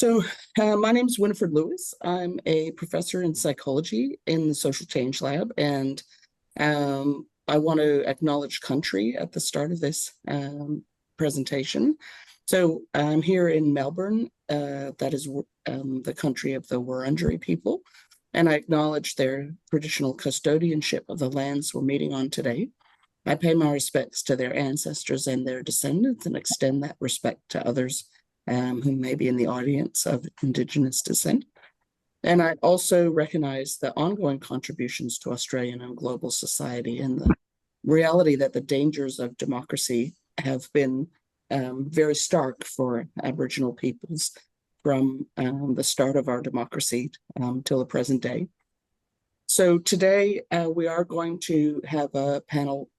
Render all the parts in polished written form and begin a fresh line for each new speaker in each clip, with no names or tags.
My name is Winnifred Louis. I'm a professor in psychology in the Social Change Lab, and I want to acknowledge country at the start of this presentation. So I'm here in Melbourne, that is the country of the Wurundjeri people, and I acknowledge their traditional custodianship of the lands we're meeting on today. I pay my respects to their ancestors and their descendants and extend that respect to others who may be in the audience of Indigenous descent. And I also recognize the ongoing contributions to Australian and global society and the reality that the dangers of democracy have been very stark for Aboriginal peoples from the start of our democracy till the present day. So today we are going to have a panel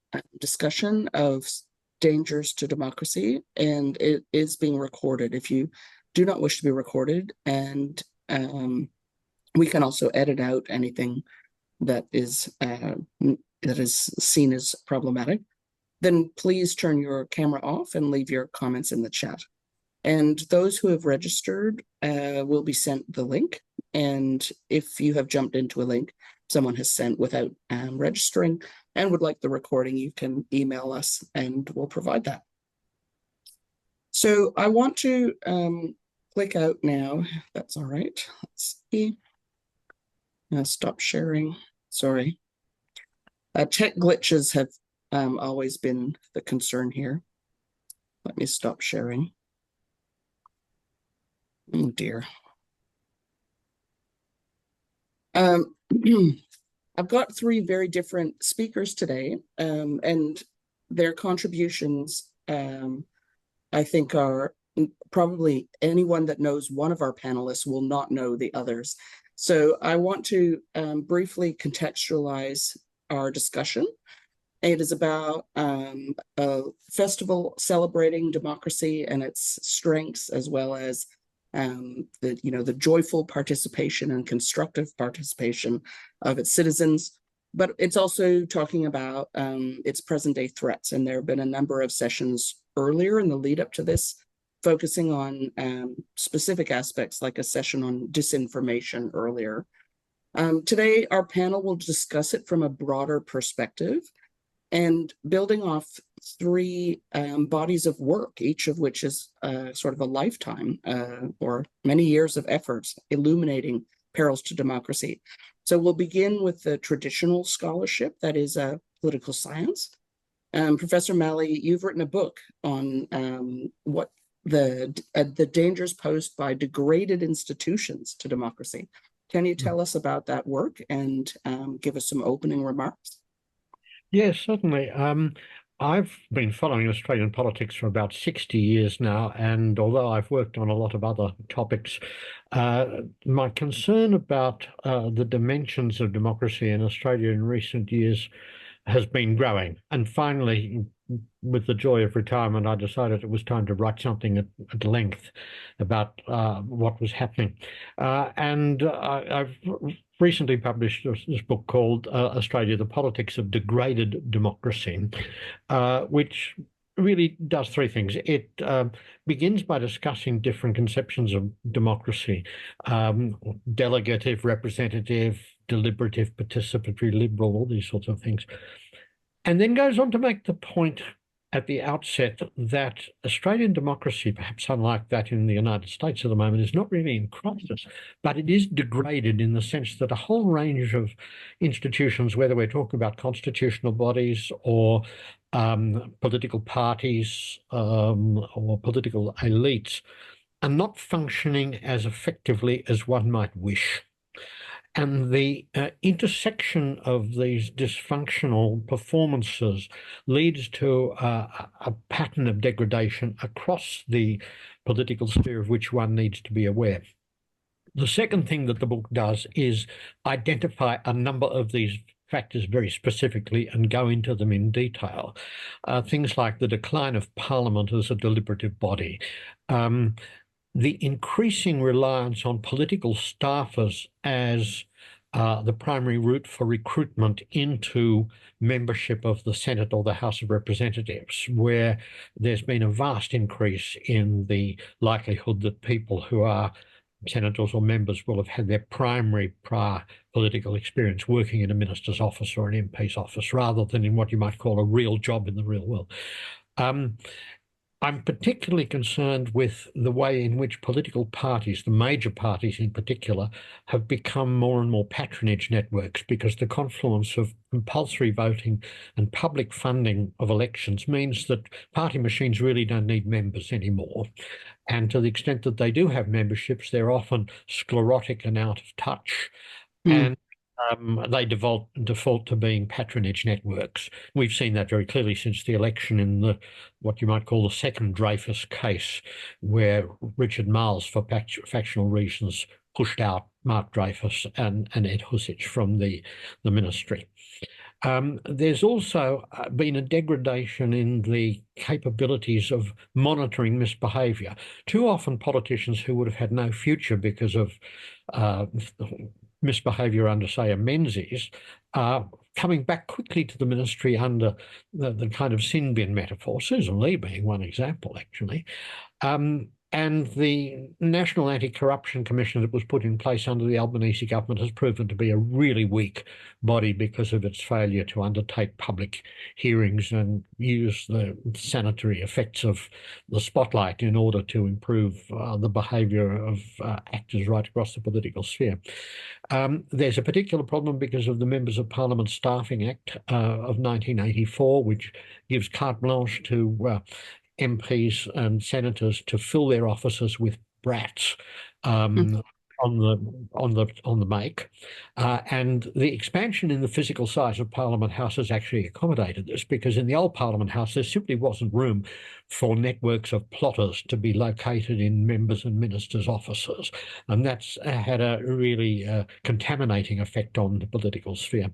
discussion of dangers to democracy, and it is being recorded. If you do not wish to be recorded, and we can also edit out anything that is seen as problematic, then please turn your camera off and leave your comments in the chat. And those who have registered will be sent the link. And if you have jumped into a link someone has sent without registering and would like the recording, you can email us and we'll provide that. So I want to click out now, if that's all right. Let's see. Stop sharing. Sorry. Tech glitches have always been the concern here. Let me stop sharing. Oh dear. I've got three very different speakers today, and their contributions, I think, are probably anyone that knows one of our panelists will not know the others. So I want to briefly contextualize our discussion. It is about a festival celebrating democracy and its strengths, as well as the joyful participation and constructive participation of its citizens. But it's also talking about its present day threats. And there have been a number of sessions earlier in the lead up to this, focusing on specific aspects, like a session on disinformation earlier. Today, our panel will discuss it from a broader perspective and building off three bodies of work, each of which is sort of a lifetime or many years of efforts illuminating perils to democracy. So we'll begin with the traditional scholarship, that is political science. Professor Malley, you've written a book on what the dangers posed by degraded institutions to democracy. Can you tell us about that work and give us some opening remarks?
Yes, certainly. I've been following Australian politics for about 60 years now, and although I've worked on a lot of other topics, my concern about the dimensions of democracy in Australia in recent years has been growing. And finally, with the joy of retirement, I decided it was time to write something at length about what was happening. I've recently published this book called Australia, the Politics of Degraded Democracy, which really does three things. It begins by discussing different conceptions of democracy: delegative, representative, deliberative, participatory, liberal, all these sorts of things. And then goes on to make the point at the outset that Australian democracy, perhaps unlike that in the United States at the moment, is not really in crisis, but it is degraded in the sense that a whole range of institutions, whether we're talking about constitutional bodies or political parties or political elites, are not functioning as effectively as one might wish. And the intersection of these dysfunctional performances leads to a pattern of degradation across the political sphere of which one needs to be aware. The second thing that the book does is identify a number of these factors very specifically and go into them in detail. Things like the decline of Parliament as a deliberative body, the increasing reliance on political staffers as the primary route for recruitment into membership of the Senate or the House of Representatives, where there's been a vast increase in the likelihood that people who are senators or members will have had their primary prior political experience working in a minister's office or an MP's office, rather than in what you might call a real job in the real world. I'm particularly concerned with the way in which political parties, the major parties in particular, have become more and more patronage networks, because the confluence of compulsory voting and public funding of elections means that party machines really don't need members anymore. And to the extent that they do have memberships, they're often sclerotic and out of touch. And they default to being patronage networks. We've seen that very clearly since the election in the what you might call the second Dreyfus case, where Richard Marles, for factional reasons, pushed out Mark Dreyfus and Ed Husic from the ministry. There's also been a degradation in the capabilities of monitoring misbehaviour. Too often politicians who would have had no future because of misbehaviour under, say, a Menzies, coming back quickly to the ministry under the kind of sin bin metaphor, Susan Lee being one example, actually. And the National Anti-Corruption Commission that was put in place under the Albanese government has proven to be a really weak body because of its failure to undertake public hearings and use the sanitary effects of the spotlight in order to improve the behaviour of actors right across the political sphere. There's a particular problem because of the Members of Parliament Staffing Act of 1984, which gives carte blanche to MPs and senators to fill their offices with brats on the make, and the expansion in the physical size of Parliament House has actually accommodated this, because in the old Parliament House there simply wasn't room for networks of plotters to be located in members and ministers' offices, and that's had a really contaminating effect on the political sphere.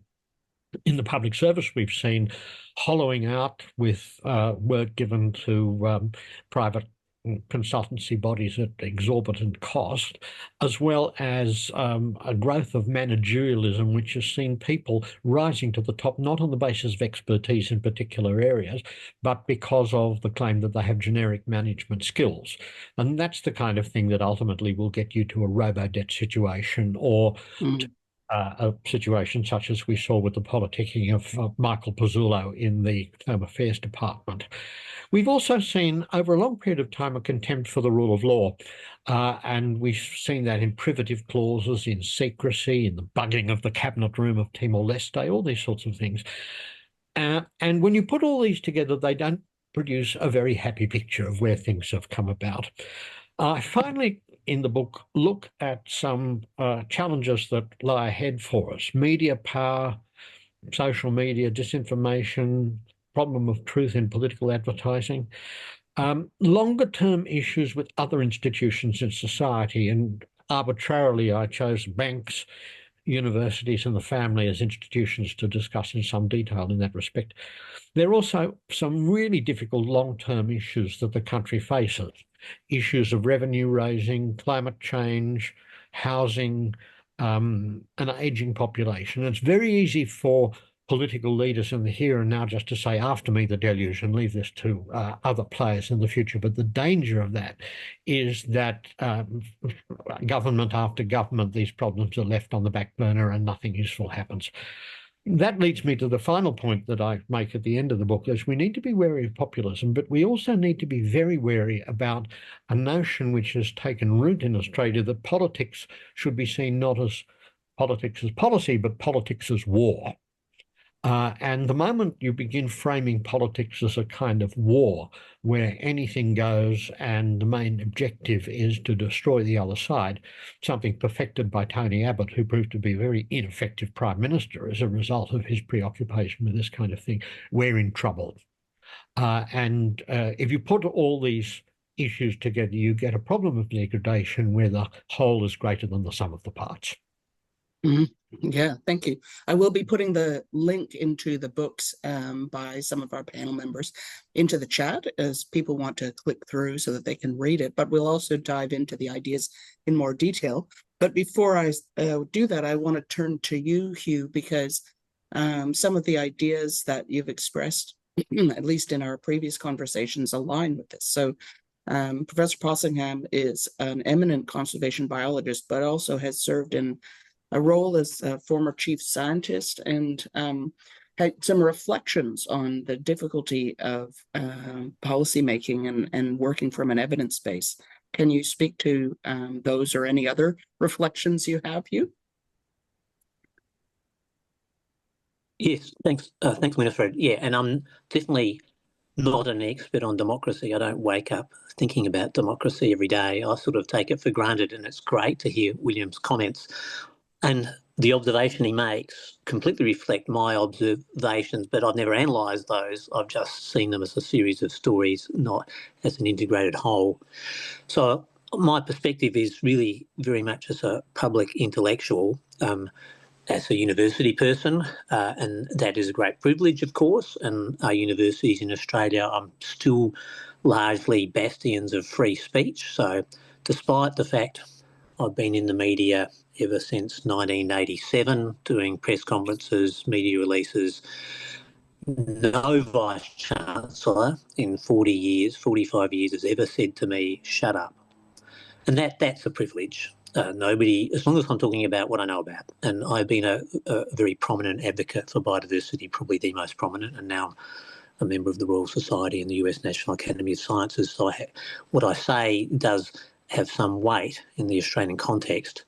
In the public service, we've seen hollowing out with work given to private consultancy bodies at exorbitant cost, as well as a growth of managerialism, which has seen people rising to the top, not on the basis of expertise in particular areas, but because of the claim that they have generic management skills. And that's the kind of thing that ultimately will get you to a robo-debt situation, or a situation such as we saw with the politicking of Michael Pizzullo in the Home Affairs Department. We've also seen over a long period of time a contempt for the rule of law, and we've seen that in privative clauses, in secrecy, in the bugging of the cabinet room of Timor-Leste, all these sorts of things. And when you put all these together, they don't produce a very happy picture of where things have come about. I finally, in the book, look at some challenges that lie ahead for us: media power, social media, disinformation, problem of truth in political advertising, longer-term issues with other institutions in society, and arbitrarily I chose banks, universities and the family as institutions to discuss in some detail in that respect. There are also some really difficult long-term issues that the country faces: issues of revenue raising, climate change, housing, an ageing population. It's very easy for political leaders in the here and now just to say, after me the deluge, and leave this to other players in the future. But the danger of that is that government after government, these problems are left on the back burner and nothing useful happens. That leads me to the final point that I make at the end of the book, is we need to be wary of populism, but we also need to be very wary about a notion which has taken root in Australia, that politics should be seen not as politics as policy, but politics as war. And the moment you begin framing politics as a kind of war where anything goes and the main objective is to destroy the other side, something perfected by Tony Abbott, who proved to be a very ineffective prime minister as a result of his preoccupation with this kind of thing, we're in trouble. And if you put all these issues together, you get a problem of degradation where the whole is greater than the sum of the parts.
Yeah, thank you. I will be putting the link into the books by some of our panel members into the chat, as people want to click through so that they can read it. But we'll also dive into the ideas in more detail. But before I do that, I want to turn to you, Hugh, because some of the ideas that you've expressed, at least in our previous conversations, align with this. So Professor Possingham is an eminent conservation biologist, but also has served in a role as a former chief scientist and had some reflections on the difficulty of policymaking and working from an evidence base. Can you speak to those or any other reflections you have, Hugh?
Yes, thanks, Winnifred. Yeah, and I'm definitely not an expert on democracy. I don't wake up thinking about democracy every day. I sort of take it for granted, and it's great to hear William's comments. And the observation he makes completely reflect my observations, but I've never analysed those. I've just seen them as a series of stories, not as an integrated whole. So my perspective is really very much as a public intellectual, as a university person, and that is a great privilege, of course, and our universities in Australia are still largely bastions of free speech. So despite the fact I've been in the media ever since 1987, doing press conferences, media releases, no vice-chancellor in 40 years, 45 years has ever said to me, shut up. And that's a privilege. Nobody, as long as I'm talking about what I know about, and I've been a very prominent advocate for biodiversity, probably the most prominent, and now I'm a member of the Royal Society and the US National Academy of Sciences. So what I say does have some weight in the Australian context.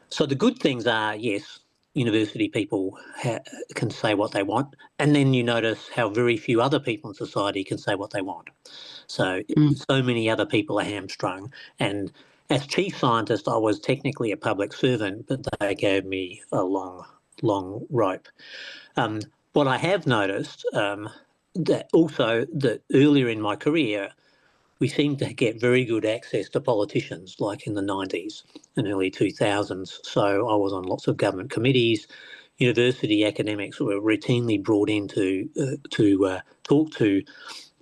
So the good things are, yes, university people can say what they want, and then you notice how very few other people in society can say what they want. So many other people are hamstrung. And as chief scientist, I was technically a public servant, but they gave me a long rope. What I have noticed that earlier in my career, we seemed to get very good access to politicians, like in the 90s and early 2000s. So I was on lots of government committees. University academics were routinely brought in to talk to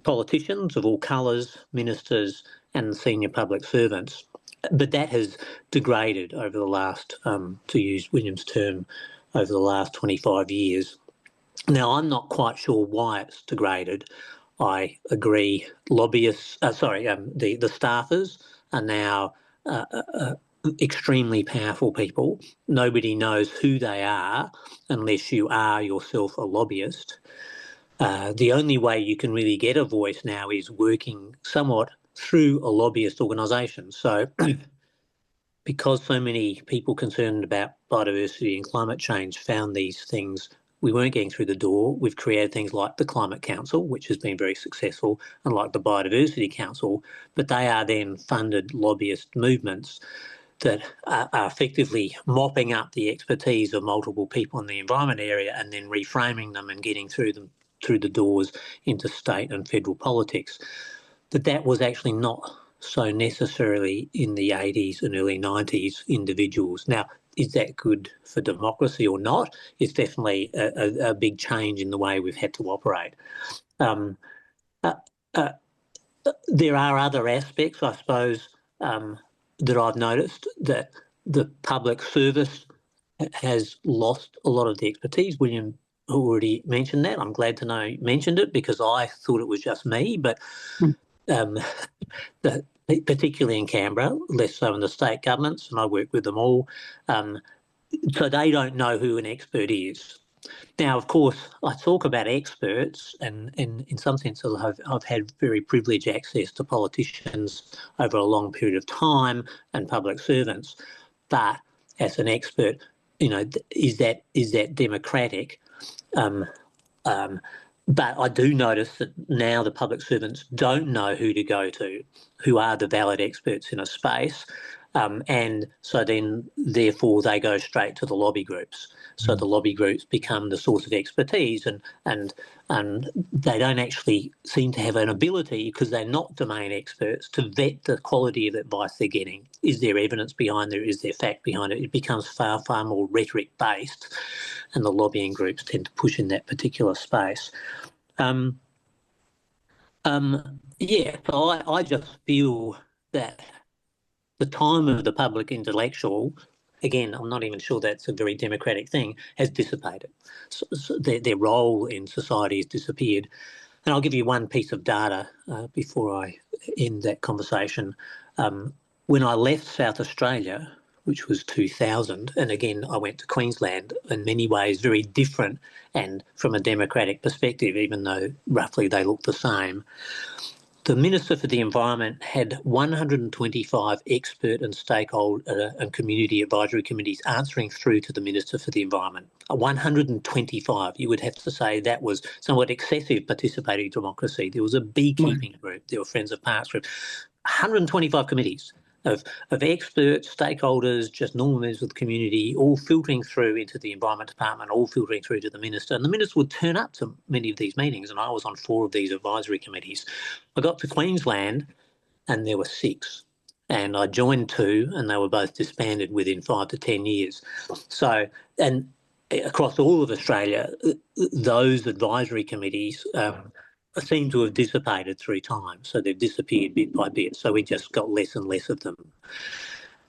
politicians of all colours, ministers and senior public servants. But that has degraded over the last, to use William's term, over the last 25 years. Now, I'm not quite sure why it's degraded. I agree lobbyists, the staffers are now extremely powerful people. Nobody knows who they are unless you are yourself a lobbyist. The only way you can really get a voice now is working somewhat through a lobbyist organisation. So because so many people concerned about biodiversity and climate change found these things, we weren't getting through the door. We've created things like the Climate Council, which has been very successful, and like the Biodiversity Council, but they are then funded lobbyist movements that are effectively mopping up the expertise of multiple people in the environment area and then reframing them and getting through the doors into state and federal politics. That was actually not so necessarily in the 80s and early 90s individuals. Now, is that good for democracy or not? It's definitely a big change in the way we've had to operate. There are other aspects, I suppose, that I've noticed, that the public service has lost a lot of the expertise. William already mentioned that. I'm glad to know he mentioned it because I thought it was just me, but particularly in Canberra, less so in the state governments, and I work with them all, so they don't know who an expert is. Now, of course, I talk about experts, and in some senses I've had very privileged access to politicians over a long period of time and public servants, but as an expert, is that democratic? But I do notice that now the public servants don't know who to go to, who are the valid experts in a space, and so then therefore they go straight to the lobby groups. So the lobby groups become the source of expertise, and they don't actually seem to have an ability, because they're not domain experts, to vet the quality of advice they're getting. Is there evidence behind it? Is there fact behind it? It becomes far, far more rhetoric based, and the lobbying groups tend to push in that particular space. So I just feel that the time of the public intellectual again, I'm not even sure that's a very democratic thing, has dissipated. So their role in society has disappeared. And I'll give you one piece of data before I end that conversation. When I left South Australia, which was 2000, and again, I went to Queensland, in many ways very different, and from a democratic perspective, even though roughly they look the same, the Minister for the Environment had 125 expert and stakeholder and community advisory committees answering through to the Minister for the Environment. 125. You would have to say that was somewhat excessive participatory democracy. There was a beekeeping group. There were Friends of Parks group. 125 committees of experts, stakeholders, just normal members of the community, all filtering through into the Environment Department, all filtering through to the Minister. And the Minister would turn up to many of these meetings, and I was on 4 of these advisory committees. I got to Queensland and there were 6. And I joined 2 and they were both disbanded within 5 to 10 years. So, and across all of Australia, those advisory committees seem to have dissipated through time. So they've disappeared bit by bit. So we just got less and less of them.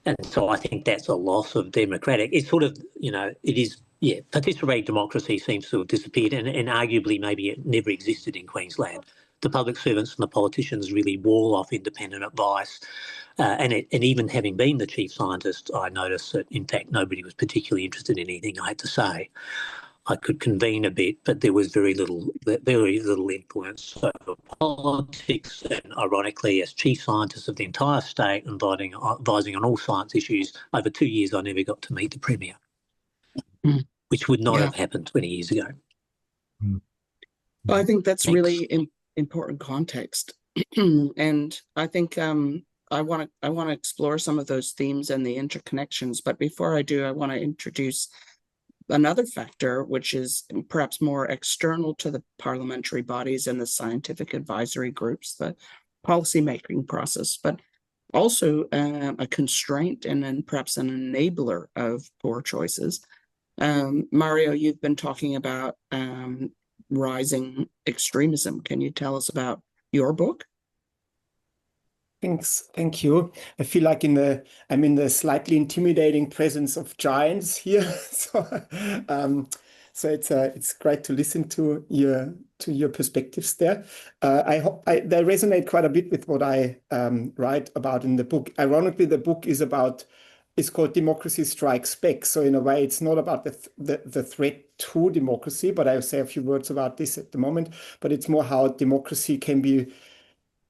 And so I think that's a loss of democratic. It's sort of, it is, participatory democracy seems to have disappeared, and arguably maybe it never existed in Queensland. The public servants and the politicians really wall off independent advice. And even having been the chief scientist, I noticed that, in fact, nobody was particularly interested in anything I had to say. I could convene a bit, but there was very little influence over politics. And ironically, as chief scientist of the entire state, advising on all science issues, over 2 years I never got to meet the Premier, which would not have happened 20 years ago.
Well, I think that's really important context, and I think I want to explore some of those themes and the interconnections. But before I do, I want to introduce another factor, which is perhaps more external to the parliamentary bodies and the scientific advisory groups, the policymaking process, but also a constraint and then perhaps an enabler of poor choices. Mario, you've been talking about rising extremism. Can you tell us about your book?
Thanks. Thank you. I feel like I'm in the slightly intimidating presence of giants here. So it's great to listen to your perspectives there. I hope they resonate quite a bit with what I write about in the book. Ironically, the book is called Democracy Strikes Back. So in a way, it's not about the threat to democracy, but I'll say a few words about this at the moment. But it's more how democracy can be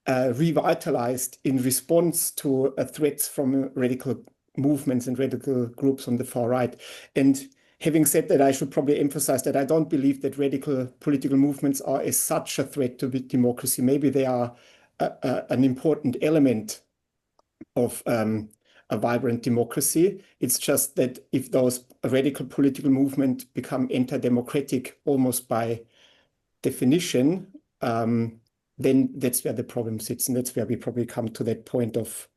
revitalized in response to threats from radical movements and radical groups on the far right. And having said that, I should probably emphasize that I don't believe that radical political movements are as such a threat to democracy. Maybe they are an important element of a vibrant democracy. It's just that if those radical political movements become anti-democratic almost by definition, then that's where the problem sits, and that's where we probably come to that point of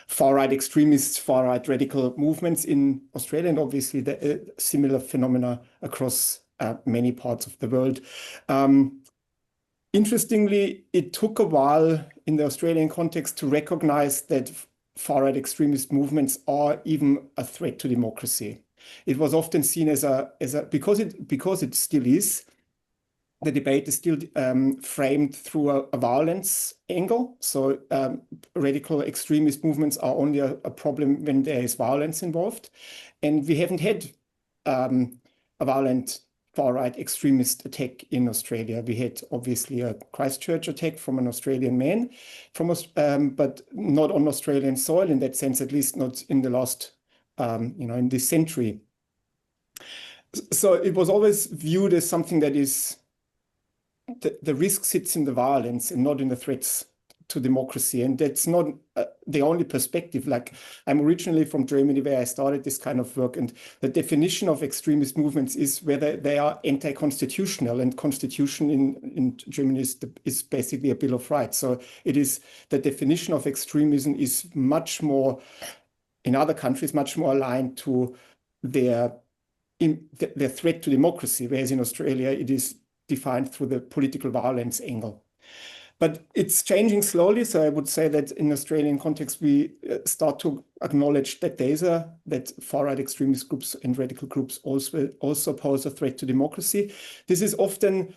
far-right extremists, far-right radical movements in Australia, and obviously the similar phenomena across many parts of the world. Interestingly, it took a while in the Australian context to recognize that far-right extremist movements are even a threat to democracy. It was often seen as because it still is. The debate is still framed through a violence angle. So radical extremist movements are only a problem when there is violence involved. And we haven't had a violent far-right extremist attack in Australia. We had obviously a Christchurch attack from an Australian man, but not on Australian soil in that sense, at least not in the last, in this century. So it was always viewed as something that is the risk sits in the violence and not in the threats to democracy. And that's not the only perspective. Like, I'm originally from Germany, where I started this kind of work. And the definition of extremist movements is whether they are anti-constitutional. And constitution in Germany is basically a Bill of Rights. So it is, the definition of extremism is much more, in other countries, much more aligned to their threat to democracy, whereas in Australia it is defined through the political violence angle. But it's changing slowly. So I would say that in Australian context, we start to acknowledge that that far-right extremist groups and radical groups also pose a threat to democracy. This is often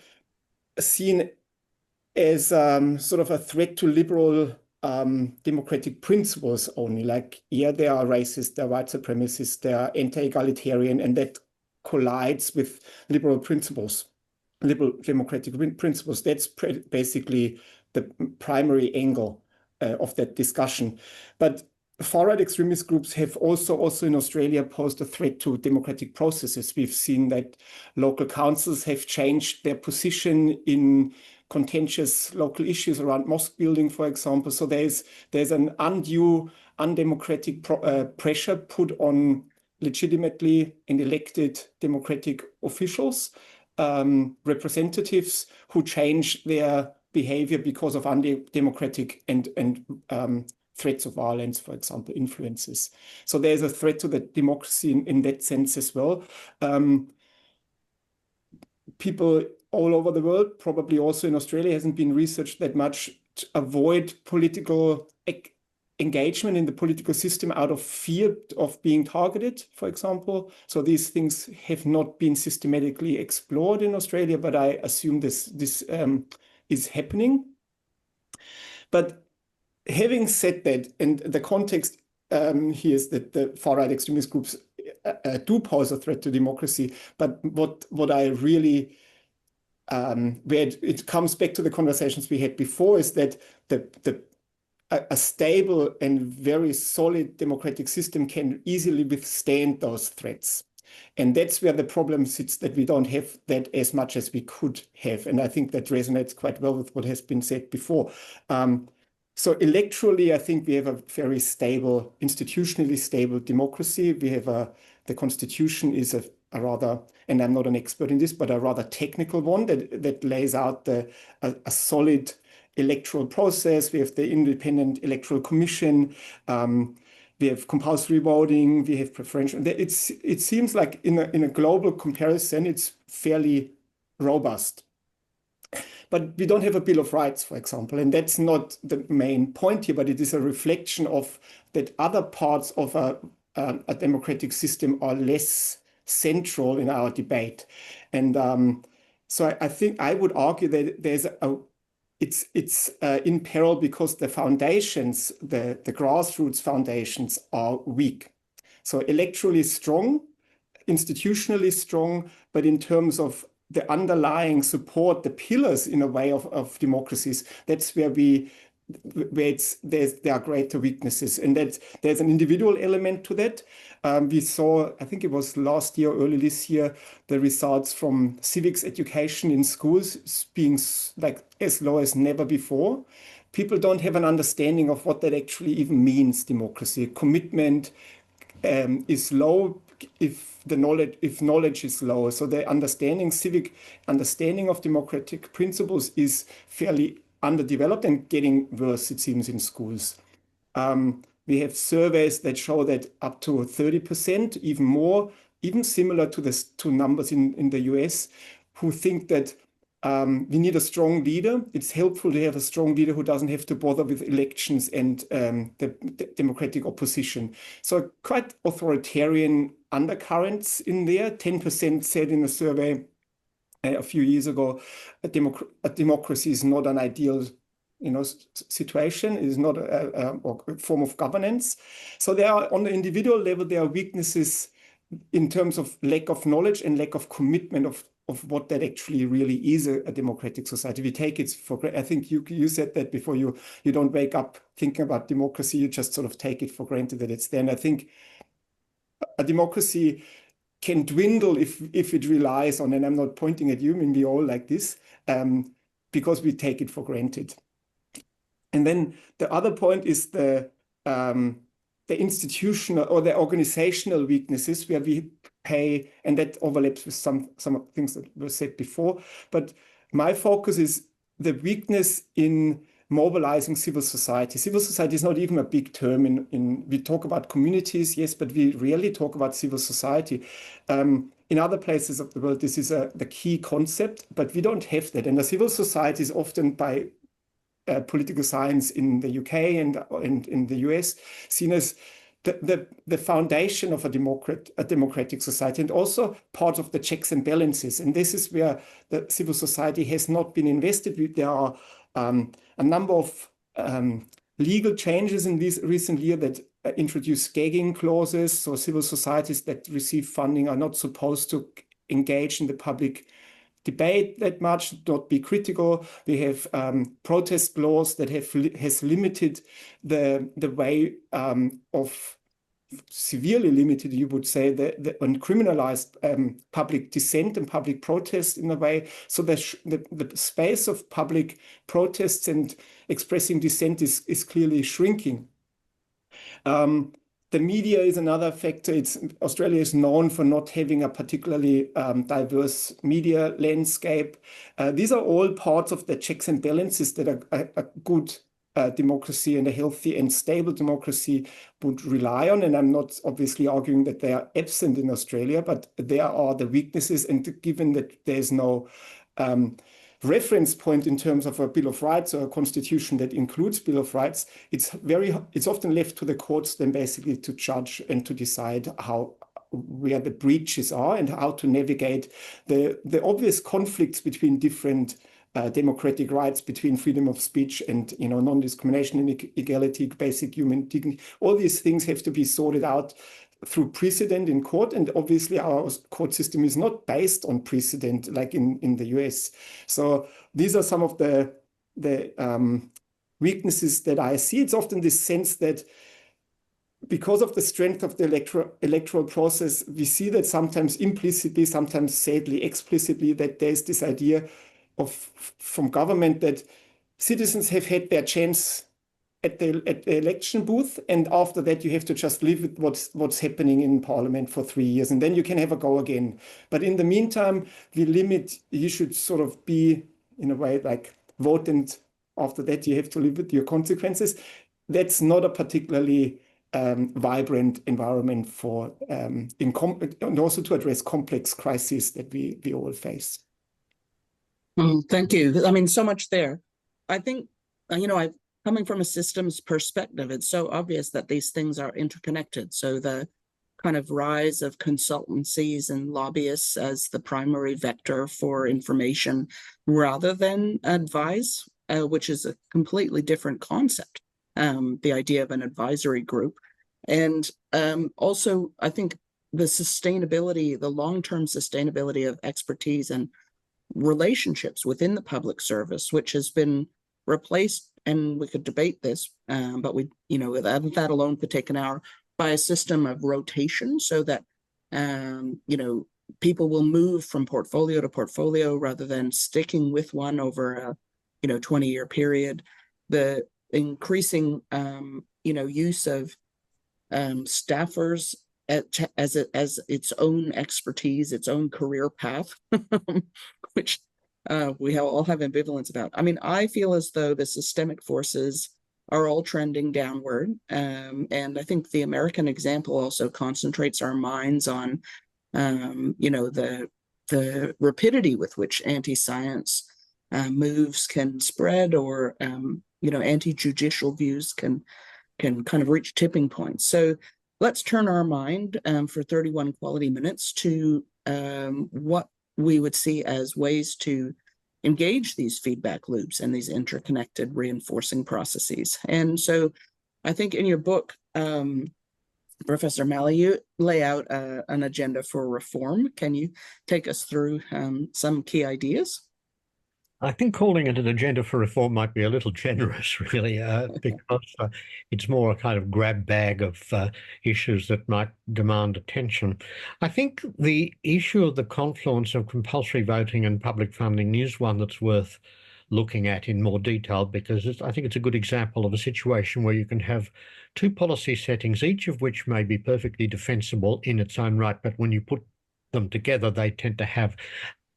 seen as sort of a threat to liberal democratic principles only. Like, yeah, they are racist, they're white supremacists, they are anti-egalitarian, and that collides with liberal principles, liberal democratic principles. That's basically the primary angle of that discussion. But far-right extremist groups have also in Australia posed a threat to democratic processes. We've seen that local councils have changed their position in contentious local issues around mosque building, for example. So there's an undue, undemocratic pressure put on legitimately and elected democratic officials, representatives who change their behavior because of undemocratic and threats of violence, for example, influences. So there's a threat to the democracy in that sense as well. People all over the world, probably also in Australia, hasn't been researched that much, to avoid political engagement in the political system out of fear of being targeted, for example. So these things have not been systematically explored in Australia, but I assume this is happening. But having said that, and the context here is that the far-right extremist groups do pose a threat to democracy, but what I really where it comes back to the conversations we had before is that a stable and very solid democratic system can easily withstand those threats. And that's where the problem sits, that we don't have that as much as we could have. And I think that resonates quite well with what has been said before. So electorally, I think we have a very stable, institutionally stable democracy. We have the constitution is a rather, and I'm not an expert in this, but a rather technical one that lays out a solid electoral process. We have the Independent Electoral Commission. We have compulsory voting. We have preferential. It seems like in a global comparison, it's fairly robust. But we don't have a Bill of Rights, for example, and that's not the main point here, but it is a reflection of that other parts of a democratic system are less central in our debate. And so I think I would argue that it's in peril because the foundations, the grassroots foundations are weak. So electorally strong, institutionally strong, but in terms of the underlying support, the pillars in a way of democracies, that's where there are greater weaknesses, and that there's an individual element to that. We saw, I think it was last year, early this year, the results from civics education in schools being like as low as never before. People don't have an understanding of what that actually even means, democracy. Commitment is low if knowledge is low. So the civic understanding of democratic principles is fairly underdeveloped and getting worse, it seems, in schools. We have surveys that show that up to 30%, even more, even similar to numbers in the US, who think that we need a strong leader. It's helpful to have a strong leader who doesn't have to bother with elections and the democratic opposition. So quite authoritarian undercurrents in there. 10% said in a survey a few years ago, a democracy is not an ideal situation. It is not a form of governance. So there are, on the individual level, there are weaknesses in terms of lack of knowledge and lack of commitment of what that actually really is, a democratic society. We take it for granted. I think you said that before. You don't wake up thinking about democracy. You just sort of take it for granted that it's there. And I think a democracy can dwindle if it relies on, and I'm not pointing at you, I mean, we all like this, because we take it for granted. And then the other point is the institutional or the organizational weaknesses where we pay, and that overlaps with some of the things that were said before. But my focus is the weakness in mobilizing civil society. Civil society is not even a big term. We talk about communities, yes, but we rarely talk about civil society. In other places of the world, this is the key concept, but we don't have that. And the civil society is often by political science in the UK and in the US, seen as the foundation of a democratic society, and also part of the checks and balances. And this is where the civil society has not been invested with. There are a number of legal changes in this recent year that introduce gagging clauses. So civil societies that receive funding are not supposed to engage in the public debate that much, not be critical. We have protest laws that has limited the way of severely limited, you would say, and criminalized public dissent and public protest in a way. So the space of public protests and expressing dissent is clearly shrinking. The media is another factor. Australia is known for not having a particularly diverse media landscape. These are all parts of the checks and balances that a good democracy and a healthy and stable democracy would rely on. And I'm not obviously arguing that they are absent in Australia, but there are the weaknesses. And given that there's no reference point in terms of a Bill of Rights or a constitution that includes Bill of Rights, it's often left to the courts then basically to judge and to decide where the breaches are and how to navigate the obvious conflicts between different democratic rights, between freedom of speech and non-discrimination and equality, basic human dignity. All these things have to be sorted out through precedent in court, and obviously our court system is not based on precedent like in the US. So these are some of the weaknesses that I see. It's often this sense that because of the strength of the electoral process, we see that sometimes implicitly, sometimes sadly explicitly, that there's this idea from government that citizens have had their chance at the election booth, and after that you have to just live with what's happening in Parliament for 3 years, and then you can have a go again. But in the meantime, you should sort of be, in a way, like vote, and after that you have to live with your consequences. That's not a particularly vibrant environment for and also to address complex crises that we all face.
Thank you. I mean, so much there. I think, coming from a systems perspective, it's so obvious that these things are interconnected. So the kind of rise of consultancies and lobbyists as the primary vector for information rather than advice, which is a completely different concept, the idea of an advisory group. And also, I think the sustainability, the long-term sustainability of expertise and relationships within the public service, which has been replaced, and we could debate this, but that alone could take an hour, by a system of rotation, so that people will move from portfolio to portfolio rather than sticking with one over a 20-year period. The increasing use of staffers as its own expertise, its own career path, which we all have ambivalence about. I mean, I feel as though the systemic forces are all trending downward. And I think the American example also concentrates our minds on, the rapidity with which anti-science moves can spread, or, anti-judicial views can kind of reach tipping points. So let's turn our mind for 31 quality minutes to what we would see as ways to engage these feedback loops and these interconnected reinforcing processes. And so I think in your book, Professor Malley, you lay out an agenda for reform. Can you take us through some key ideas?
I think calling it an agenda for reform might be a little generous, really, because it's more a kind of grab bag of issues that might demand attention. I think the issue of the confluence of compulsory voting and public funding is one that's worth looking at in more detail, because I think it's a good example of a situation where you can have two policy settings, each of which may be perfectly defensible in its own right, but when you put them together, they tend to have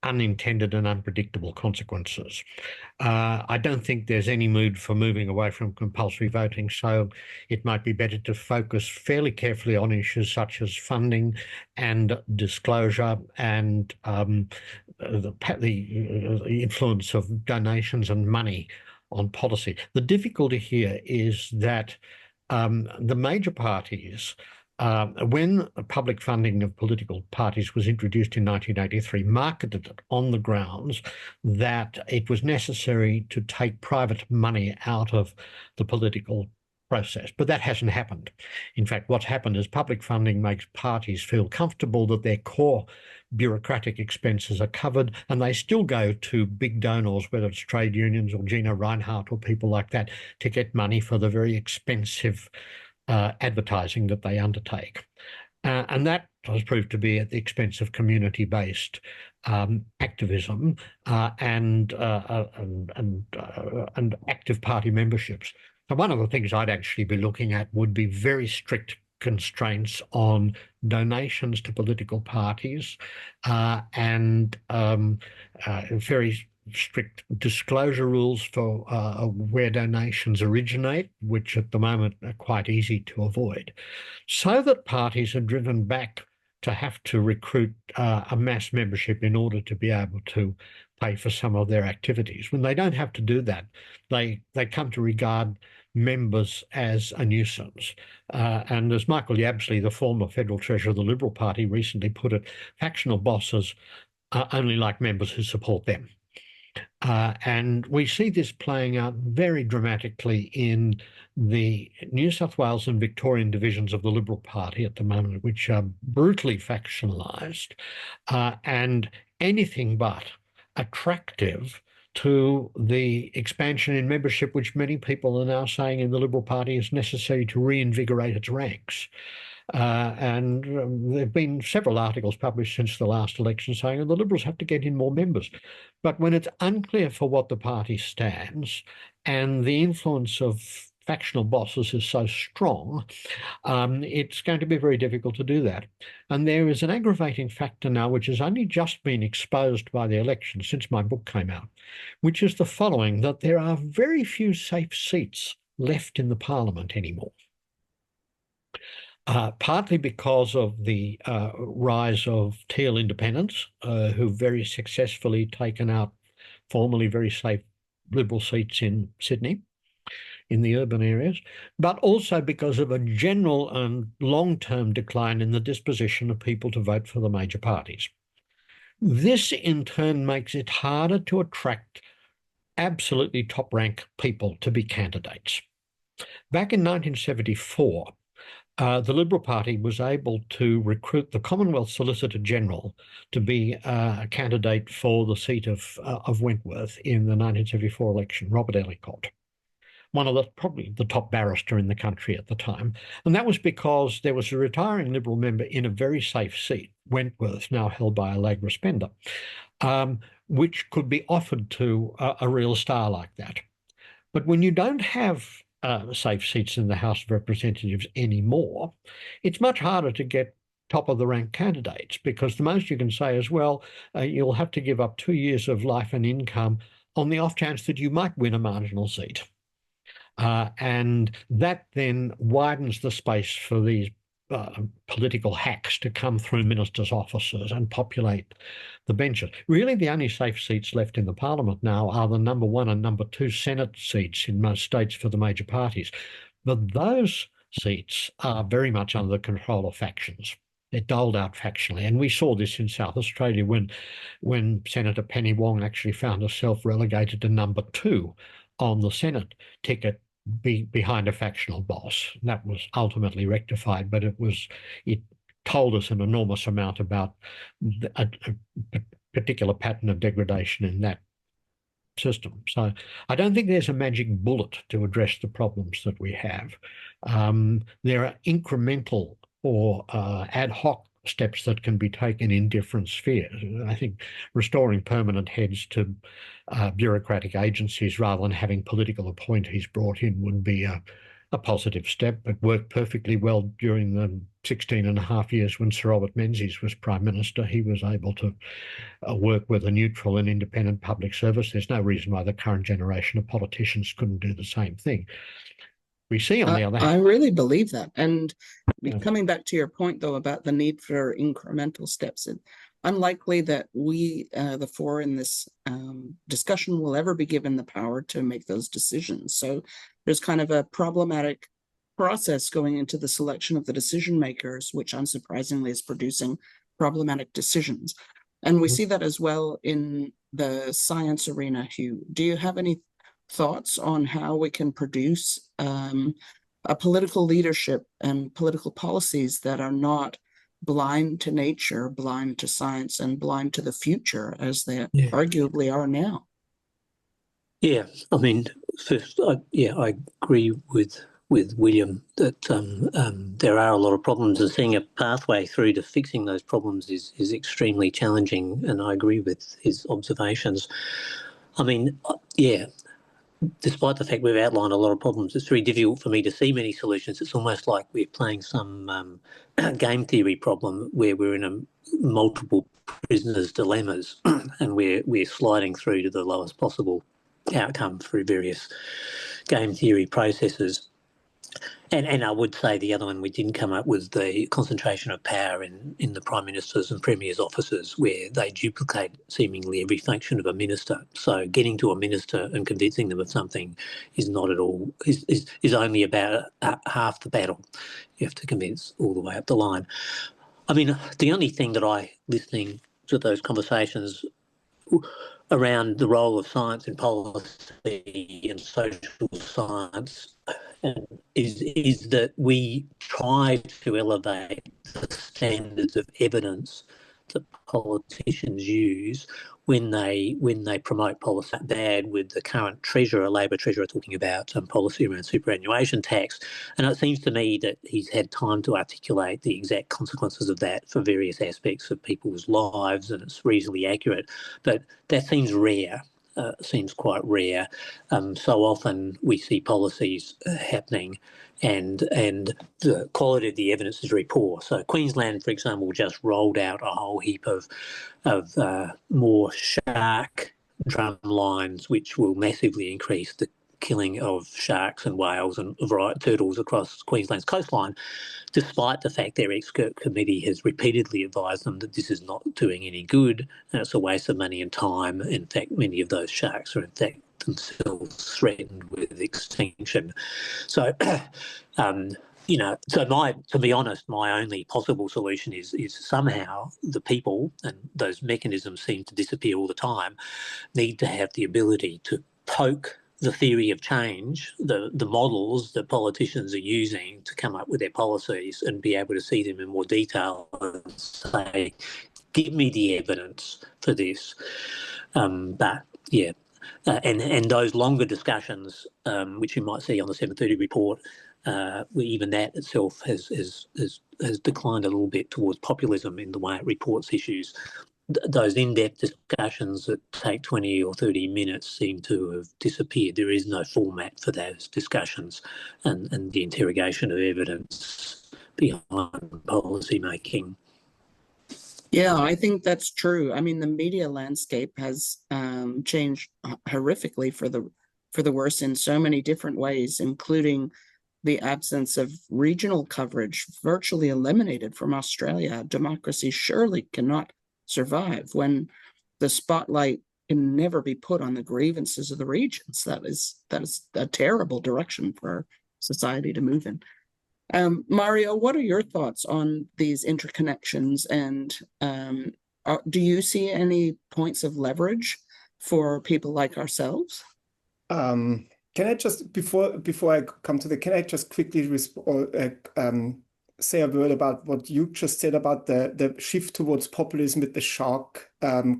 unintended and unpredictable consequences. I don't think there's any mood for moving away from compulsory voting, so it might be better to focus fairly carefully on issues such as funding and disclosure and the influence of donations and money on policy. The difficulty here is that the major parties, when public funding of political parties was introduced in 1983, marketed it on the grounds that it was necessary to take private money out of the political process. But that hasn't happened. In fact, what's happened is public funding makes parties feel comfortable that their core bureaucratic expenses are covered, and they still go to big donors, whether it's trade unions or Gina Reinhardt or people like that, to get money for the very expensive advertising that they undertake. And that has proved to be at the expense of community-based activism and active party memberships. So one of the things I'd actually be looking at would be very strict constraints on donations to political parties and very strict disclosure rules for where donations originate, which at the moment are quite easy to avoid, so that parties are driven back to have to recruit a mass membership in order to be able to pay for some of their activities. When they don't have to do that, they come to regard members as a nuisance. And as Michael Yabsley, the former Federal Treasurer of the Liberal Party, recently put it, factional bosses are only like members who support them. And we see this playing out very dramatically in the New South Wales and Victorian divisions of the Liberal Party at the moment, which are brutally factionalised and anything but attractive to the expansion in membership, which many people are now saying in the Liberal Party is necessary to reinvigorate its ranks. And there have been several articles published since the last election saying the Liberals have to get in more members. But when it's unclear for what the party stands and the influence of factional bosses is so strong, it's going to be very difficult to do that. And there is an aggravating factor now, which has only just been exposed by the election since my book came out, which is the following, that there are very few safe seats left in the Parliament anymore. Partly because of the rise of Teal independents, who've very successfully taken out formerly very safe Liberal seats in Sydney, in the urban areas, but also because of a general and long-term decline in the disposition of people to vote for the major parties. This in turn makes it harder to attract absolutely top-rank people to be candidates. Back in 1974, the Liberal Party was able to recruit the Commonwealth Solicitor General to be a candidate for the seat of Wentworth in the 1974 election, Robert Ellicott, one of the probably the top barrister in the country at the time. And that was because there was a retiring Liberal member in a very safe seat, Wentworth, now held by a Labor spender, which could be offered to a real star like that. But when you don't have safe seats in the House of Representatives anymore, it's much harder to get top of the rank candidates, because the most you can say is, well, you'll have to give up 2 years of life and income on the off chance that you might win a marginal seat. And that then widens the space for these political hacks to come through ministers' offices and populate the benches. Really, the only safe seats left in the Parliament now are the number 1 and number 2 Senate seats in most states for the major parties. But those seats are very much under the control of factions. They're doled out factionally. And we saw this in South Australia when Senator Penny Wong actually found herself relegated to number 2 on the Senate ticket behind a factional boss. That was ultimately rectified, but it told us an enormous amount about a particular pattern of degradation in that system. So I don't think there's a magic bullet to address the problems that we have. There are incremental or ad hoc steps that can be taken in different spheres. I think restoring permanent heads to bureaucratic agencies rather than having political appointees brought in would be a positive step. It worked perfectly well during the 16.5 years when Sir Robert Menzies was Prime Minister. He was able to work with a neutral and independent public service. There's no reason why the current generation of politicians couldn't do the same thing. We see on the other hand...
I really believe that. And coming back to your point, though, about the need for incremental steps, unlikely that we, the four in this discussion, will ever be given the power to make those decisions. So there's kind of a problematic process going into the selection of the decision makers, which unsurprisingly is producing problematic decisions. And we see that as well in the science arena. Hugh, do you have any thoughts on how we can produce a political leadership and political policies that are not blind to nature, blind to science, and blind to the future, as they arguably are now?
Yeah, I mean, first, I agree with William that there are a lot of problems, and seeing a pathway through to fixing those problems is extremely challenging, and I agree with his observations. I mean, despite the fact we've outlined a lot of problems, it's very difficult for me to see many solutions. It's almost like we're playing some game theory problem where we're in a multiple prisoners' dilemmas and we're sliding through to the lowest possible outcome through various game theory processes. And I would say the other one we didn't come up with the concentration of power in the Prime Minister's and Premier's offices, where they duplicate seemingly every function of a minister. So getting to a minister and convincing them of something is not at all, is only about half the battle. You have to convince all the way up the line. I mean, the only thing that listening to those conversations around the role of science in policy and social science is that we try to elevate the standards of evidence that politicians use when they promote policy. Bad with the current Treasurer, Labor Treasurer, talking about policy around superannuation tax, and it seems to me that he's had time to articulate the exact consequences of that for various aspects of people's lives, and it's reasonably accurate. But that seems rare. Seems quite rare. So often we see policies happening and the quality of the evidence is very poor. So Queensland, for example, just rolled out a whole heap of more shark drum lines, which will massively increase the killing of sharks and whales and turtles across Queensland's coastline, despite the fact their expert committee has repeatedly advised them that this is not doing any good and it's a waste of money and time. In fact, many of those sharks are in fact themselves threatened with extinction. So, to be honest, my only possible solution is somehow the people, and those mechanisms seem to disappear all the time, need to have the ability to poke the theory of change, the models that politicians are using to come up with their policies, and be able to see them in more detail and say, give me the evidence for this. And those longer discussions, which you might see on the 7:30 report, even that itself has declined a little bit towards populism in the way it reports issues. Those in-depth discussions that take 20 or 30 minutes seem to have disappeared. There is no format for those discussions and the interrogation of evidence behind policy making.
Yeah, I think that's true. I mean, the media landscape has changed horrifically for the worse in so many different ways, including the absence of regional coverage, virtually eliminated from Australia. Democracy surely cannot survive when the spotlight can never be put on the grievances of the regions. That is a terrible direction for our society to move in. Mario, what are your thoughts on these interconnections, and do you see any points of leverage for people like ourselves?
Can I just, before I come to can I just quickly say a word about what you just said about the shift towards populism with the shark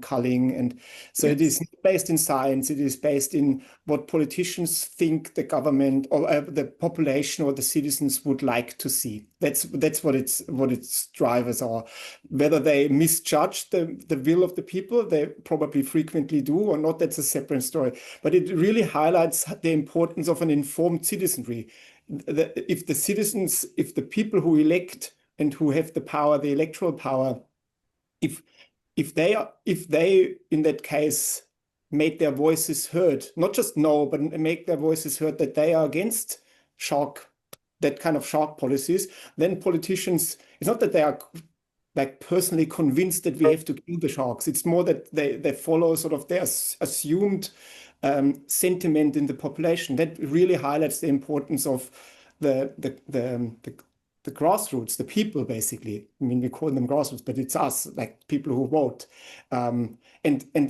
culling? And so It is based in science. It is based in what politicians think the government or the population or the citizens would like to see. That's what its drivers are. Whether they misjudge the will of the people, they probably frequently do, or not, that's a separate story. But it really highlights the importance of an informed citizenry. If the people who elect and who have the power, the electoral power, if they in that case made their voices heard, not just know, but make their voices heard that they are against that kind of shark policies, then politicians, it's not that they are like personally convinced that we have to kill the sharks. It's more that they follow sort of their assumed sentiment in the population. That really highlights the importance of the grassroots, the people, basically. I mean, we call them grassroots, but it's us, like people who vote, and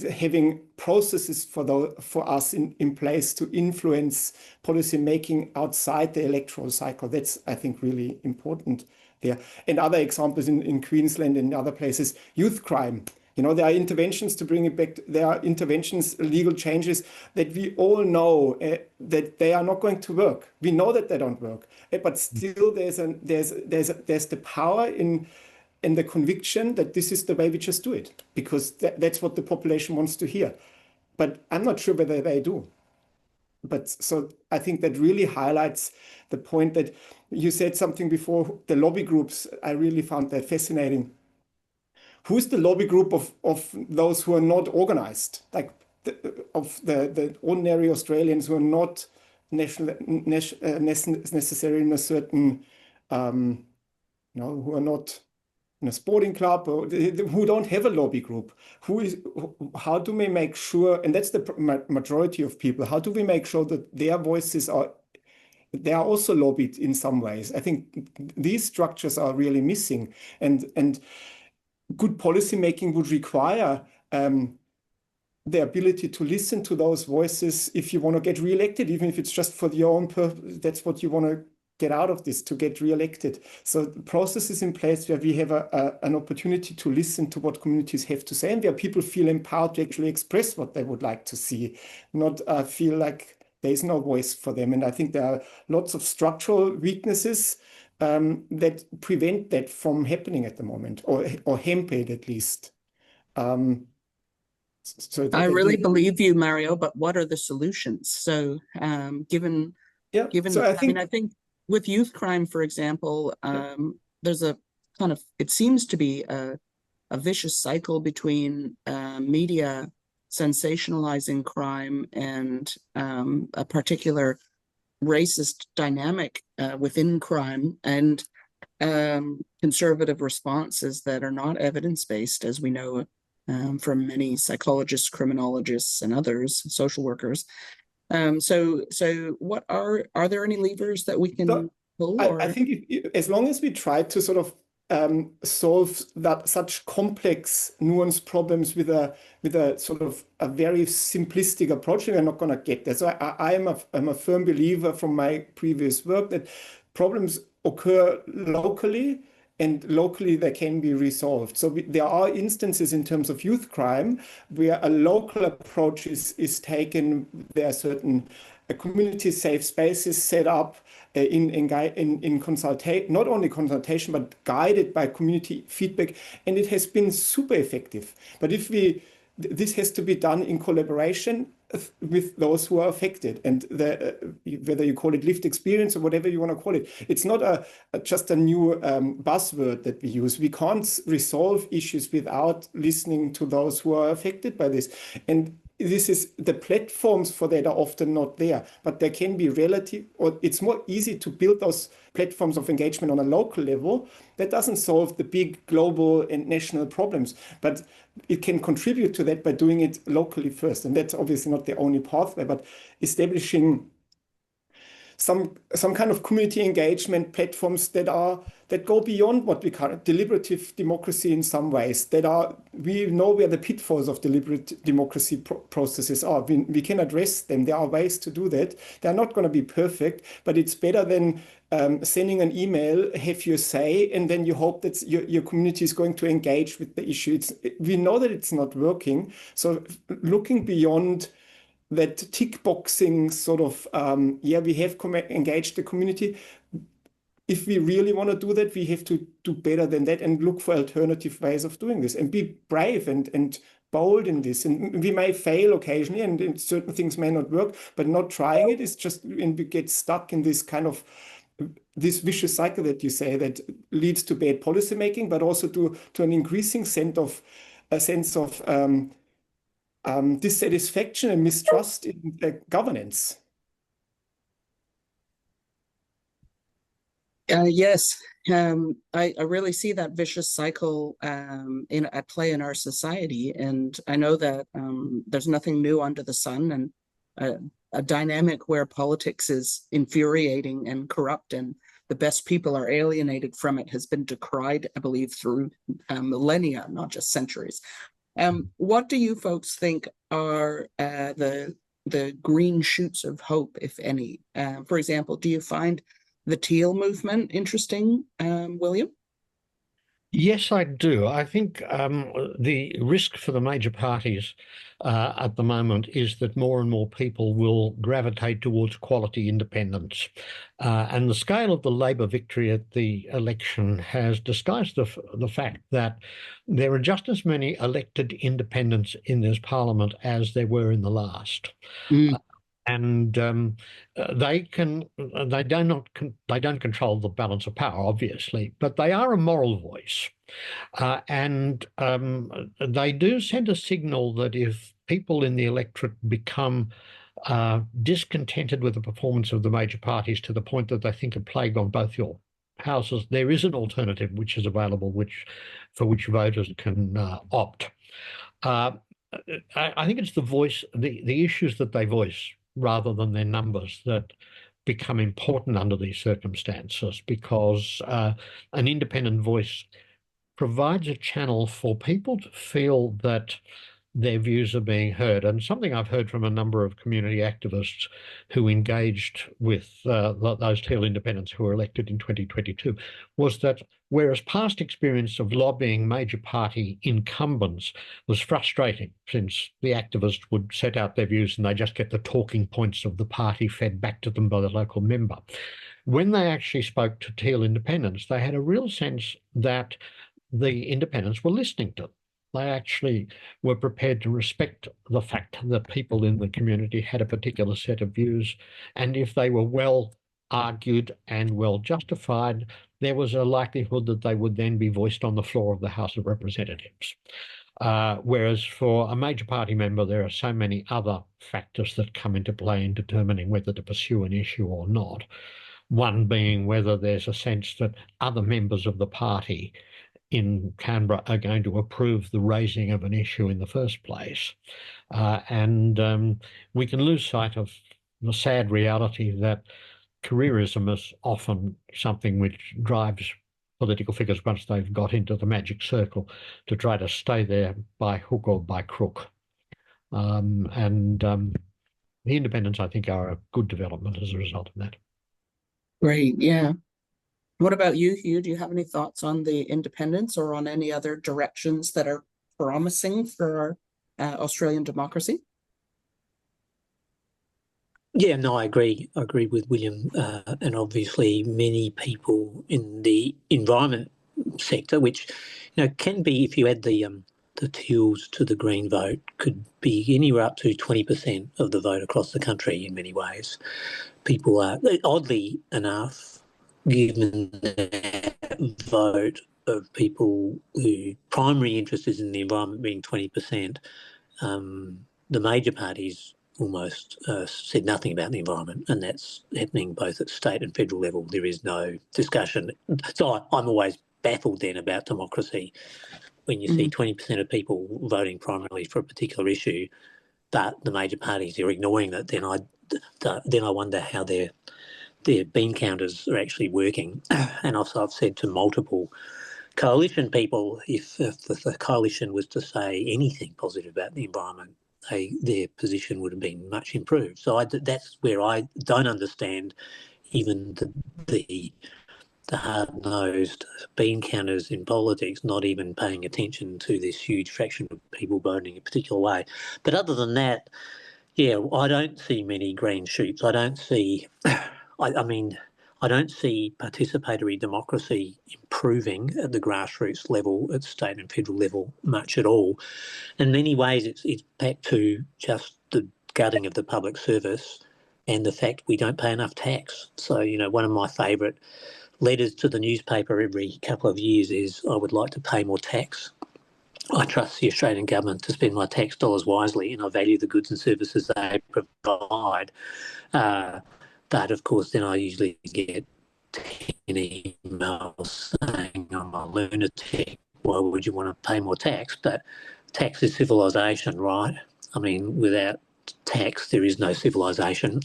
having processes for us in place to influence policy making outside the electoral cycle. That's, I think, really important there. And other examples in Queensland and other places, youth crime. You know, there are interventions to bring it back. There are interventions, legal changes that we all know that they are not going to work. We know that they don't work, but still there's the power in the conviction that this is the way we just do it, because that's what the population wants to hear. But I'm not sure whether they do. But so I think that really highlights the point that you said something before, the lobby groups. I really found that fascinating. Who's the lobby group of those who are not organized, like the ordinary Australians who are not necessarily in a certain, who are not in a sporting club, or who don't have a lobby group? How do we make sure, and that's the majority of people, how do we make sure that their voices they are also lobbied in some ways? I think these structures are really missing, and good policy making would require the ability to listen to those voices if you want to get re-elected, even if it's just for your own purpose. That's what you want to get out of this, to get re-elected. So processes in place where we have an opportunity to listen to what communities have to say, and where people feel empowered to actually express what they would like to see, not feel like there is no voice for them. And I think there are lots of structural weaknesses that prevent that from happening at the moment, or hamper it at least. So
I really believe you, Mario, but what are the solutions? So given,
so I think,
I think with youth crime, for example, there's a kind of, it seems to be a vicious cycle between media sensationalizing crime and a particular racist dynamic within crime, and conservative responses that are not evidence-based, as we know from many psychologists, criminologists, and others, social workers. So what are there any levers that we can pull?
I think as long as we try to sort of solve such complex, nuanced problems with a sort of a very simplistic approach, we're not going to get there. So I'm a firm believer from my previous work that problems occur locally, and locally they can be resolved. So there are instances in terms of youth crime where a local approach is taken. There are certain community safe spaces set up in consultation, not only consultation, but guided by community feedback, and it has been super effective. But this has to be done in collaboration with those who are affected, and whether you call it lived experience or whatever you want to call it, it's not just a new buzzword that we use. We can't resolve issues without listening to those who are affected by this, and the platforms for that are often not there, but there can be or it's more easy to build those platforms of engagement on a local level. That doesn't solve the big global and national problems, but it can contribute to that by doing it locally first. And that's obviously not the only pathway, but establishing some kind of community engagement platforms that go beyond what we call deliberative democracy in some ways. We know where the pitfalls of deliberate democracy processes are. We can address them. There are ways to do that. They're not going to be perfect, but it's better than sending an email, have your say, and then you hope that your community is going to engage with the issue. We know that it's not working. So looking beyond that tick boxing sort of, we have engaged the community. If we really want to do that, we have to do better than that and look for alternative ways of doing this, and be brave and bold in this. And we may fail occasionally, and certain things may not work, but not trying it is just, and we get stuck in this kind of this vicious cycle that you say that leads to bad policy making, but also to an increasing sense of dissatisfaction and mistrust in governance.
Yes, I really see that vicious cycle at play in our society, and I know that there's nothing new under the sun, and a dynamic where politics is infuriating and corrupt, and the best people are alienated from it has been decried, I believe, through millennia, not just centuries. What do you folks think are the green shoots of hope, if any? For example, do you find the teal movement interesting, William?
Yes, I do. I think the risk for the major parties at the moment is that more and more people will gravitate towards quality independence. And the scale of the Labor victory at the election has disguised the fact that there are just as many elected independents in this parliament as there were in the last. And they don't control the balance of power, obviously, but they are a moral voice, and they do send a signal that if people in the electorate become discontented with the performance of the major parties to the point that they think a plague on both your houses, there is an alternative which is available, for which voters can opt. I think it's the voice, the issues that they voice, rather than their numbers, that become important under these circumstances, because an independent voice provides a channel for people to feel that their views are being heard. And something I've heard from a number of community activists who engaged with those teal independents who were elected in 2022 was that whereas past experience of lobbying major party incumbents was frustrating, since the activists would set out their views and they just get the talking points of the party fed back to them by the local member. When they actually spoke to teal independents, they had a real sense that the independents were listening to them. They actually were prepared to respect the fact that people in the community had a particular set of views, and if they were well argued and well justified, there was a likelihood that they would then be voiced on the floor of the House of Representatives. Whereas for a major party member, there are so many other factors that come into play in determining whether to pursue an issue or not. One being whether there's a sense that other members of the party in Canberra are going to approve the raising of an issue in the first place. And we can lose sight of the sad reality that careerism is often something which drives political figures, once they've got into the magic circle, to try to stay there by hook or by crook. The independents, I think, are a good development as a result of that.
Great, yeah. What about you, Hugh? Do you have any thoughts on the independents or on any other directions that are promising for our Australian democracy?
Yeah, no, I agree. I agree with William, and obviously many people in the environment sector, which can be, if you add the teals to the green vote, could be anywhere up to 20% of the vote across the country in many ways. People are, oddly enough, given that vote of people whose primary interest is in the environment being 20%, the major parties almost said nothing about the environment, and that's happening both at state and federal level. There is no discussion. So I'm always baffled then about democracy when you see 20% of people voting primarily for a particular issue, but the major parties are ignoring that. Then I wonder how their bean counters are actually working. And also I've said to multiple coalition people, if the coalition was to say anything positive about the environment, their position would have been much improved. So that's where I don't understand even the hard-nosed bean counters in politics not even paying attention to this huge fraction of people voting a particular way. But other than that, yeah, I don't see many green shoots. I don't see... I don't see participatory democracy improving at the grassroots level, at state and federal level, much at all. In many ways, it's back to just the gutting of the public service and the fact we don't pay enough tax. So, one of my favourite letters to the newspaper every couple of years is, I would like to pay more tax. I trust the Australian government to spend my tax dollars wisely, and I value the goods and services they provide. But of course, then I usually get emails saying I'm a lunatic. Why would you want to pay more tax? But tax is civilization, right? I mean, without tax, there is no civilization.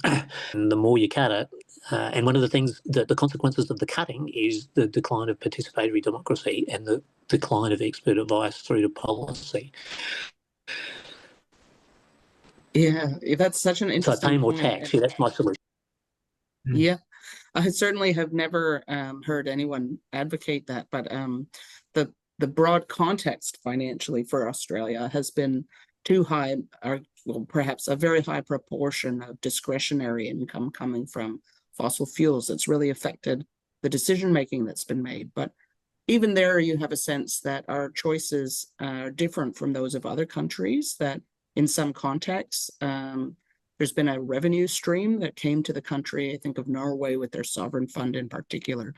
And the more you cut it, and one of the things that the consequences of the cutting is the decline of participatory democracy and the decline of expert advice through to policy.
Yeah, that's such an
So
interesting
pay more
point.
tax. Yeah, that's my solution.
Yeah, I certainly have never heard anyone advocate that, but the broad context financially for Australia has been too high, or well, perhaps a very high proportion of discretionary income coming from fossil fuels that's really affected the decision making that's been made. But even there, you have a sense that our choices are different from those of other countries, that in some contexts, there's been a revenue stream that came to the country. I think of Norway with their sovereign fund in particular,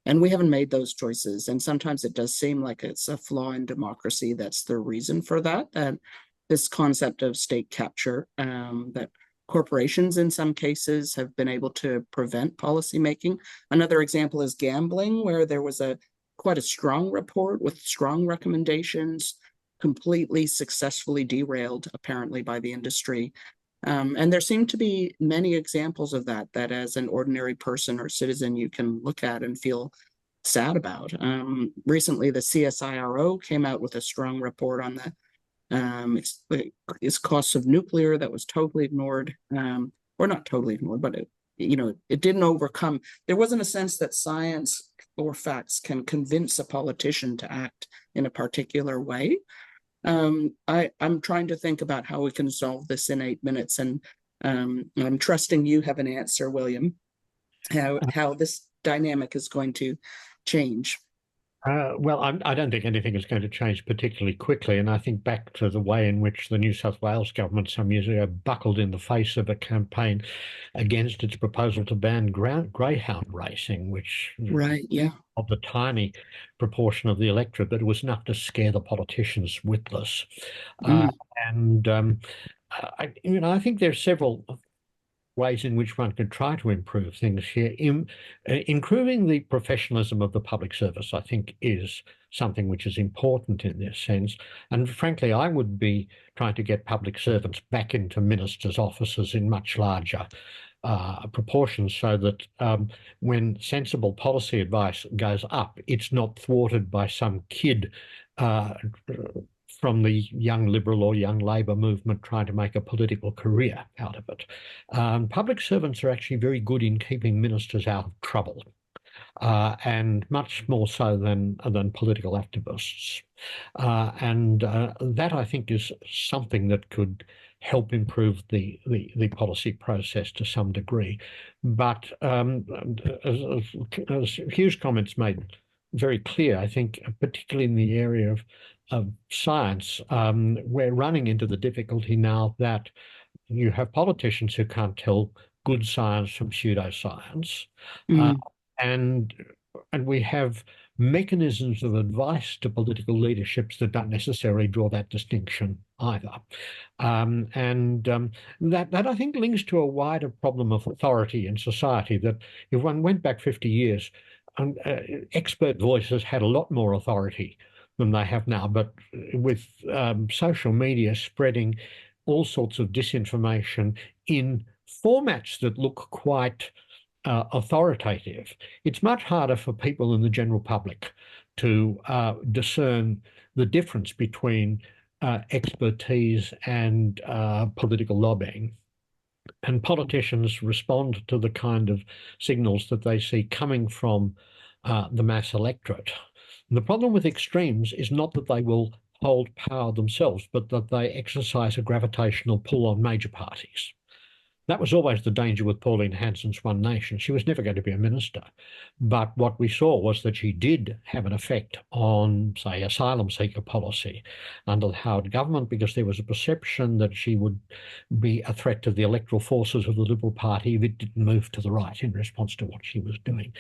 and we haven't made those choices. And sometimes it does seem like it's a flaw in democracy that's the reason for that, that this concept of state capture, that corporations in some cases have been able to prevent policymaking. Another example is gambling, where there was quite a strong report with strong recommendations, completely successfully derailed apparently by the industry. And there seem to be many examples of that as an ordinary person or citizen you can look at and feel sad about. Recently, the CSIRO came out with a strong report on its costs of nuclear that was totally ignored, or not totally ignored, but it didn't overcome. There wasn't a sense that science or facts can convince a politician to act in a particular way. I'm trying to think about how we can solve this in 8 minutes, and I'm trusting you have an answer, William, how this dynamic is going to change.
Well, I don't think anything is going to change particularly quickly, and I think back to the way in which the New South Wales government some years ago buckled in the face of a campaign against its proposal to ban greyhound racing, which
Right, yeah,
of the tiny proportion of the electorate, but it was enough to scare the politicians witless. And I think there's several ways in which one could try to improve things here. Improving the professionalism of the public service, I think, is something which is important in this sense. And frankly, I would be trying to get public servants back into ministers' offices in much larger proportions, so that when sensible policy advice goes up, it's not thwarted by some kid from the young Liberal or young Labor movement trying to make a political career out of it. Public servants are actually very good in keeping ministers out of trouble, and much more so than political activists. And that, I think, is something that could help improve the policy process to some degree. But as Hugh's comments made very clear, I think, particularly in the area of science, we're running into the difficulty now that you have politicians who can't tell good science from pseudoscience, and we have mechanisms of advice to political leaderships that don't necessarily draw that distinction either. That I think links to a wider problem of authority in society, that if one went back 50 years, expert voices had a lot more authority than they have now, but with social media spreading all sorts of disinformation in formats that look quite authoritative, it's much harder for people in the general public to discern the difference between expertise and political lobbying. And politicians respond to the kind of signals that they see coming from the mass electorate. And the problem with extremes is not that they will hold power themselves, but that they exercise a gravitational pull on major parties. That was always the danger with Pauline Hanson's One Nation. She was never going to be a minister. But what we saw was that she did have an effect on, say, asylum seeker policy under the Howard government, because there was a perception that she would be a threat to the electoral forces of the Liberal Party if it didn't move to the right in response to what she was doing.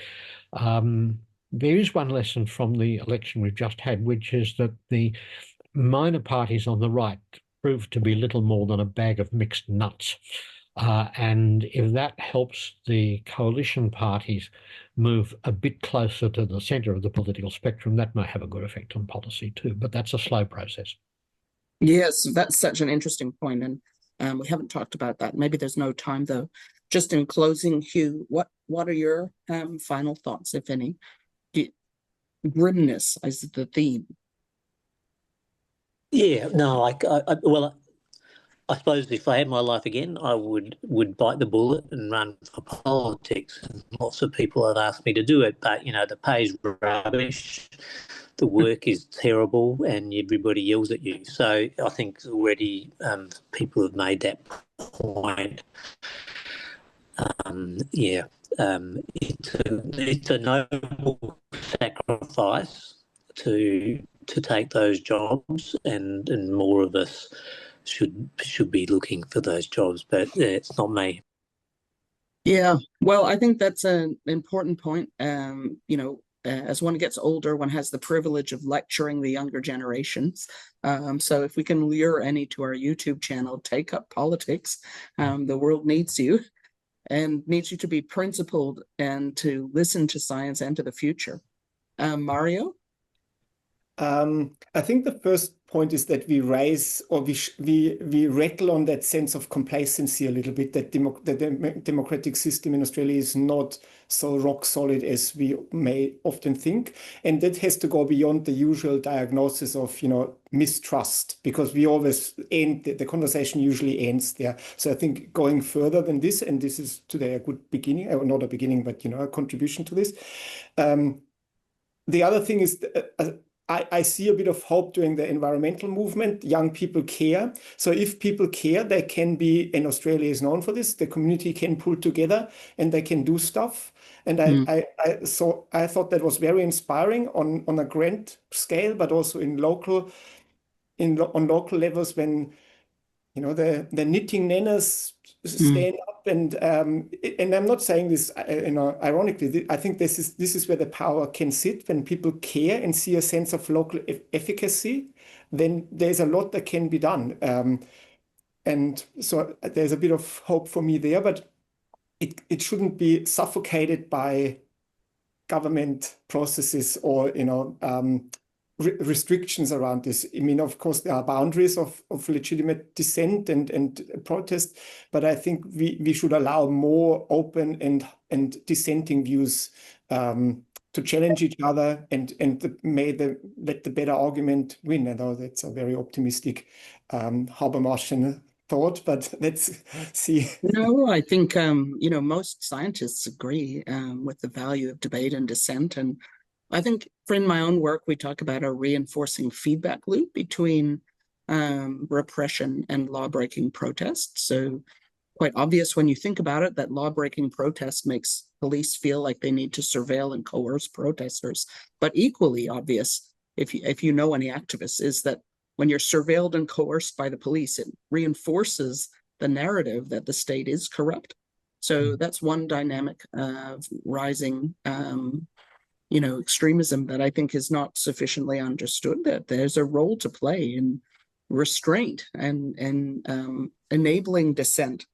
There is one lesson from the election we've just had, which is that the minor parties on the right proved to be little more than a bag of mixed nuts. And if that helps the coalition parties move a bit closer to the centre of the political spectrum, that may have a good effect on policy too, but that's a slow process.
Yes, that's such an interesting point, and we haven't talked about that. Maybe there's no time though. Just in closing, Hugh, what are your final thoughts, if any? Grimness is the theme.
Yeah, no, well, I suppose if I had my life again, I would bite the bullet and run for politics. And lots of people have asked me to do it, but the pay's rubbish, the work is terrible, and everybody yells at you. So I think already people have made that point. It's a noble sacrifice to take those jobs, and more of us should be looking for those jobs, but it's not me.
Yeah, well, I think that's an important point. As one gets older, one has the privilege of lecturing the younger generations. So if we can lure any to our YouTube channel, take up politics. The world needs you, and needs you to be principled and to listen to science and to the future. Mario?
I think the first point is that we raise, or we rattle on that sense of complacency a little bit, that the democratic system in Australia is not so rock solid as we may often think. And that has to go beyond the usual diagnosis of, mistrust, because we always end, the conversation usually ends there. So I think going further than this, and this is today a good beginning, or not a beginning, but, a contribution to this. The other thing is, I see a bit of hope during the environmental movement. Young people care. So if people care, they can be, and Australia is known for this, the community can pull together and they can do stuff. And I thought that was very inspiring on a grand scale, but also on local levels, when the knitting nanas stand up, and I'm not saying this ironically. I think this is where the power can sit. When people care and see a sense of local efficacy, then there's a lot that can be done, and so there's a bit of hope for me there, but it shouldn't be suffocated by government processes or restrictions around this. I mean, of course, there are boundaries of legitimate dissent and protest, but I think we should allow more open and dissenting views to challenge each other, and let the better argument win. I know that's a very optimistic Habermasian thought, but let's see.
No, I think most scientists agree with the value of debate and dissent, and I think in my own work, we talk about a reinforcing feedback loop between repression and law-breaking protests. So quite obvious when you think about it, that law-breaking protest makes police feel like they need to surveil and coerce protesters. But equally obvious, if you know any activists, is that when you're surveilled and coerced by the police, it reinforces the narrative that the state is corrupt. So that's one dynamic of rising extremism that I think is not sufficiently understood, that there's a role to play in restraint and enabling dissent.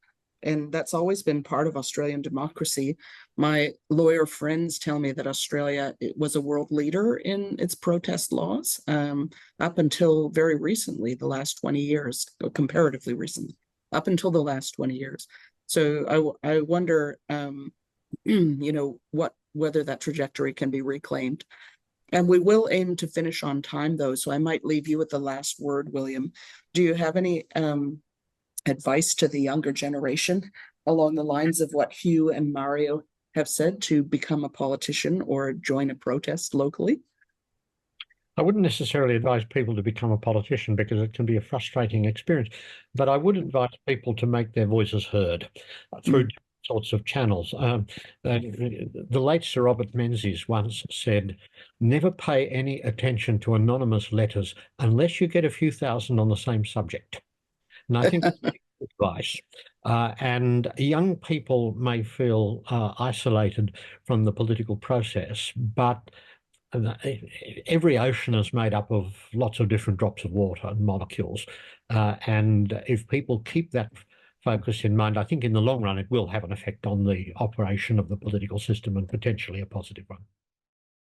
And that's always been part of Australian democracy. My lawyer friends tell me that Australia was a world leader in its protest laws up until very recently, the last 20 years, or comparatively recently, up until the last 20 years. So I wonder, whether that trajectory can be reclaimed. And we will aim to finish on time, though, so I might leave you with the last word, William. Do you have any advice to the younger generation along the lines of what Hugh and Mario have said, to become a politician or join a protest locally?
I wouldn't necessarily advise people to become a politician, because it can be a frustrating experience, but I would advise people to make their voices heard through sorts of channels. The late Sir Robert Menzies once said, "Never pay any attention to anonymous letters unless you get a few thousand on the same subject." And I think that's good advice. And young people may feel isolated from the political process, but every ocean is made up of lots of different drops of water and molecules. And if people keep that focus in mind, I think in the long run it will have an effect on the operation of the political system, and potentially a positive one.